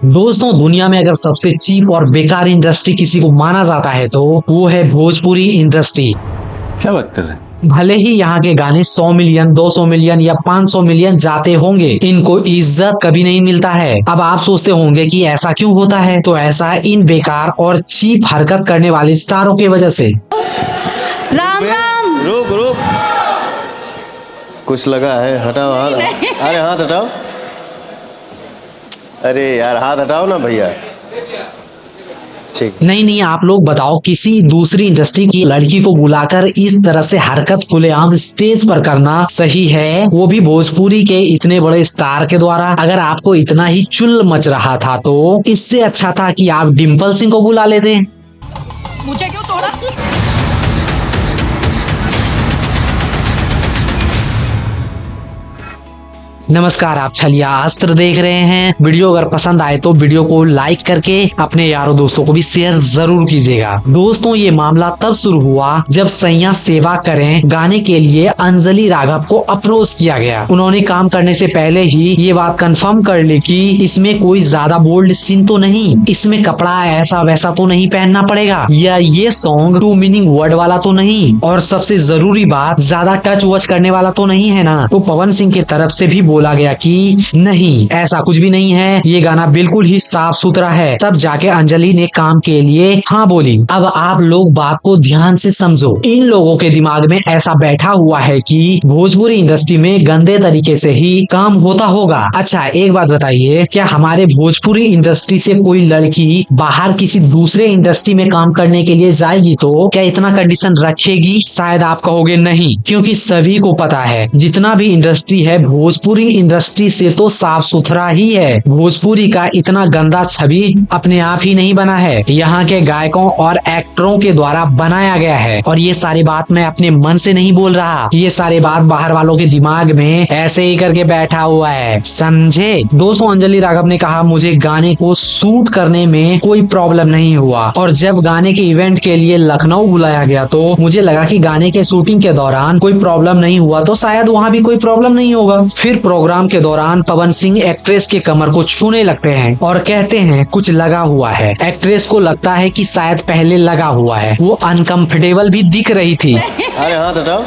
दोस्तों, दुनिया में अगर सबसे चीप और बेकार इंडस्ट्री किसी को माना जाता है तो वो है भोजपुरी इंडस्ट्री। क्या बात कर रहे हैं? भले ही यहाँ के गाने 100 मिलियन, 200 मिलियन या 500 मिलियन जाते होंगे, इनको इज्जत कभी नहीं मिलता है। अब आप सोचते होंगे कि ऐसा क्यों होता है, तो ऐसा इन बेकार और चीप हरकत करने वाले स्टारों की वजह से। राम राम। रुक रुक, कुछ लगा है? हटाओ हाथ। अरे हाथ हटाओ। अरे यार हाथ हटाओ ना भैया। ठीक। नहीं, आप लोग बताओ, किसी दूसरी इंडस्ट्री की लड़की को बुलाकर इस तरह से हरकत खुलेआम स्टेज पर करना सही है? वो भी भोजपुरी के इतने बड़े स्टार के द्वारा। अगर आपको इतना ही चुल मच रहा था तो इससे अच्छा था कि आप डिम्पल सिंह को बुला लेते। मुझे क्यों तोड़ा? नमस्कार, आप छलिया अस्त्र देख रहे हैं। वीडियो अगर पसंद आए तो वीडियो को लाइक करके अपने यारों दोस्तों को भी शेयर जरूर कीजिएगा। दोस्तों, ये मामला तब शुरू हुआ जब सैया सेवा करें गाने के लिए अंजलि राघव को अप्रोच किया गया। उन्होंने काम करने से पहले ही ये बात कंफर्म कर ली कि इसमें कोई ज्यादा बोल्ड सीन तो नहीं, इसमें कपड़ा ऐसा वैसा तो नहीं पहनना पड़ेगा, या ये सॉन्ग 2 मीनिंग वर्ड वाला तो नहीं, और सबसे जरूरी बात, ज्यादा टच वच करने वाला तो नहीं है ना। तो पवन सिंह की तरफ से भी बोला गया कि नहीं, ऐसा कुछ भी नहीं है, ये गाना बिल्कुल ही साफ सुथरा है। तब जाके अंजलि ने काम के लिए हाँ बोली। अब आप लोग बात को ध्यान से समझो। इन लोगों के दिमाग में ऐसा बैठा हुआ है कि भोजपुरी इंडस्ट्री में गंदे तरीके से ही काम होता होगा। अच्छा, एक बात बताइए, क्या हमारे भोजपुरी इंडस्ट्री से कोई लड़की बाहर किसी दूसरे इंडस्ट्री में काम करने के लिए जाएगी तो क्या इतना कंडीशन रखेगी? शायद आप कहोगे नहीं, क्योंकि सभी को पता है जितना भी इंडस्ट्री है, भोजपुरी इंडस्ट्री से तो साफ सुथरा ही है। भोजपुरी का इतना गंदा छवि अपने आप ही नहीं बना है, यहाँ के गायकों और एक्टरों के द्वारा बनाया गया है। और ये सारी बात मैं अपने मन से नहीं बोल रहा, ये सारी बात बाहर वालों के दिमाग में ऐसे ही करके बैठा हुआ है, समझे? दोस्तों, अंजलि राघव ने कहा, मुझे गाने को शूट करने में कोई प्रॉब्लम नहीं हुआ, और जब गाने के इवेंट के लिए लखनऊ बुलाया गया तो मुझे लगा कि गाने के शूटिंग के दौरान कोई प्रॉब्लम नहीं हुआ, तो शायद वहाँ भी कोई प्रॉब्लम नहीं होगा। फिर प्रोग्राम के दौरान पवन सिंह एक्ट्रेस के कमर को छूने लगते हैं और कहते हैं कुछ लगा हुआ है। एक्ट्रेस को लगता है कि शायद पहले लगा हुआ है, वो अनकंफर्टेबल भी दिख रही थी। अरे हाथ हटाओ।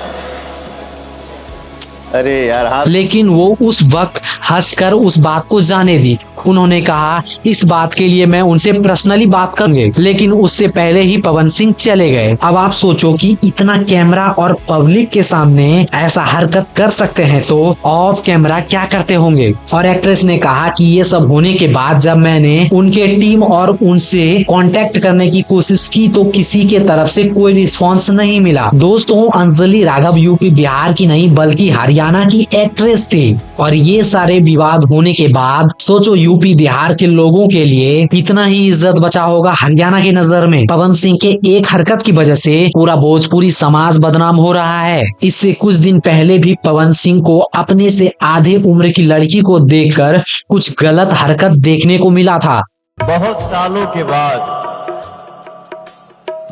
अरे यार हाथ। लेकिन वो उस वक्त हंसकर उस बात को जाने दी। उन्होंने कहा, इस बात के लिए मैं उनसे पर्सनली बात करूंगे, लेकिन उससे पहले ही पवन सिंह चले गए। अब आप सोचो कि इतना कैमरा और पब्लिक के सामने ऐसा हरकत कर सकते हैं तो ऑफ कैमरा क्या करते होंगे। और एक्ट्रेस ने कहा कि ये सब होने के बाद जब मैंने उनके टीम और उनसे कांटेक्ट करने की कोशिश की तो किसी के तरफ से कोई रिस्पांस नहीं मिला। दोस्तों, अंजलि राघव यूपी बिहार की नहीं बल्कि हरियाणा की एक्ट्रेस थी, और ये सारे विवाद होने के बाद सोचो यूपी बिहार के लोगों के लिए इतना ही इज्जत बचा होगा हरियाणा की नजर में। पवन सिंह के एक हरकत की वजह से पूरा भोजपुरी समाज बदनाम हो रहा है। इससे कुछ दिन पहले भी पवन सिंह को अपने से आधे उम्र की लड़की को देखकर कुछ गलत हरकत देखने को मिला था। बहुत सालों के बाद,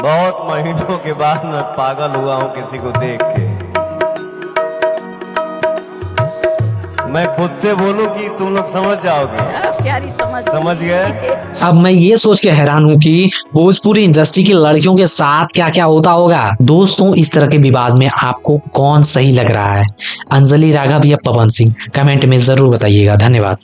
बहुत महीनों के बाद मैं पागल हुआ हूं किसी को देख के। मैं खुद से बोलूं कि तुम लोग समझ जाओगे। प्यारी समझ गए? अब मैं ये सोच के हैरान हूँ कि भोजपुरी इंडस्ट्री की लड़कियों के साथ क्या क्या होता होगा। दोस्तों, इस तरह के विवाद में आपको कौन सही लग रहा है, अंजलि राघव या पवन सिंह? कमेंट में जरूर बताइएगा। धन्यवाद।